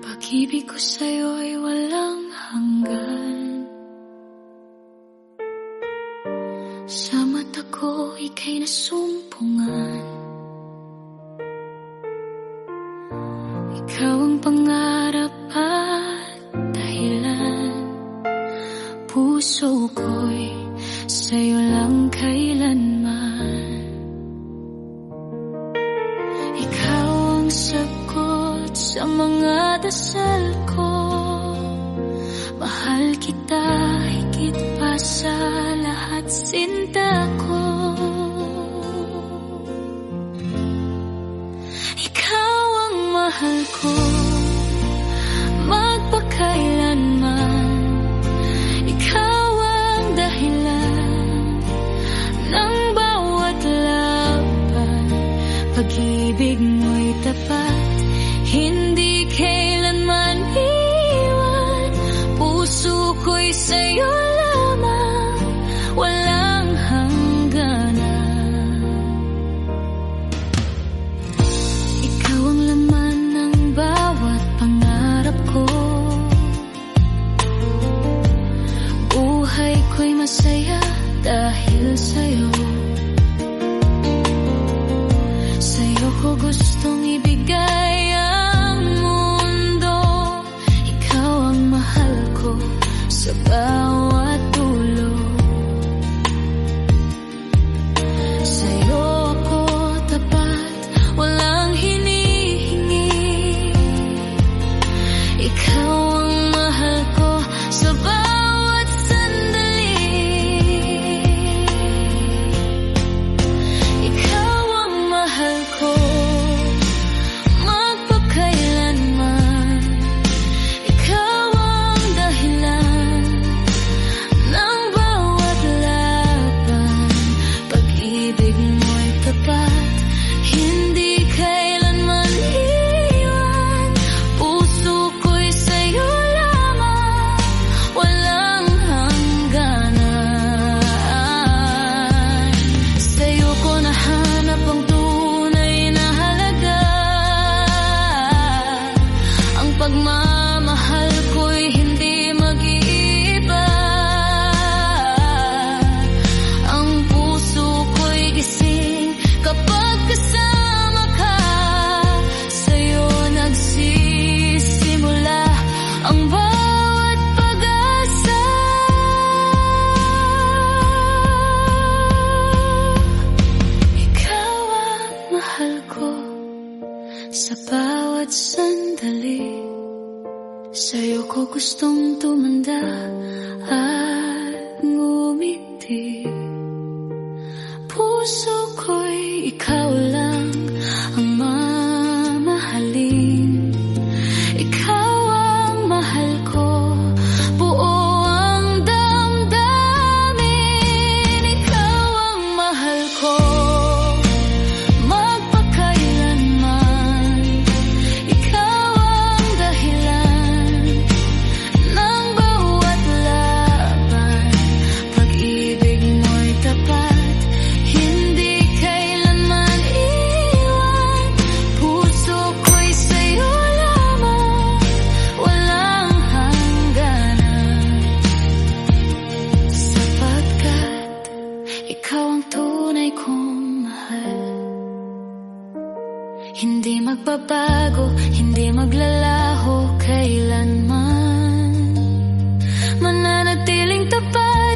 Pag-ibig ko sa'yo'y walang hanggan. Sa mata ko ika'y nasumpungan. Ikaw ang pangarap at dahilan. Puso ko'y sa'yo lang kailanman. Ikaw ang sagot sa mga dasal ko. Mahal kita higit pa sa lahat, sinta ko. Ikaw ang mahal ko, magpakailanman. Ikaw ang dahilan ng bawat laban. Pag-ibig mo'y tapat, hindi kailanman iwan. Puso ko'y sa'yo lamang, walang hangganan. Ikaw ang laman ng bawat pangarap ko. Buhay ko'y masaya dahil sa'yo. Sa'yo ko gustong ibigay ang mundo. Ikaw ang mahal ko sa bawat dulo. Sa'yo ako tapat, walang hinihingi. Ikaw ang mahal ko sa bawat sandali. Ikaw ang mahal ko, magpakailanman. Ikaw ang dahilan ng bawat laban. Pag-ibig mo'y tapat, hindi kailanman iwan. Puso ko'y sa'yo lamang, walang hangganan. Sa'yo ko nahanap ang tunay na halaga. Ang pagmamahal ko'y hindi mag-iiba. Ang puso ko'y gising kapag kasama ka. Sa'yo nagsisimula ang bawat pag-asa. Ikaw ang mahal ko sa bawat sandali. Sa'yo ko gustong tumanda at ngumiti. Puso ko'y ikaw lang ang mamahalin. Ikaw ang mahal ko, buo ang damdamin. Ikaw ang mahal ko, magpakailanman. Ikaw ang dahilan ng bawat laban. Pag-ibig mo'y tapat, hindi kailanman iwan. Puso ko'y sa'yo lamang, walang hangganan. Sapagkat ikaw ang tunay kong mahal. Hindi magbabago, hindi maglalaho kailanman. Mananatiling tapat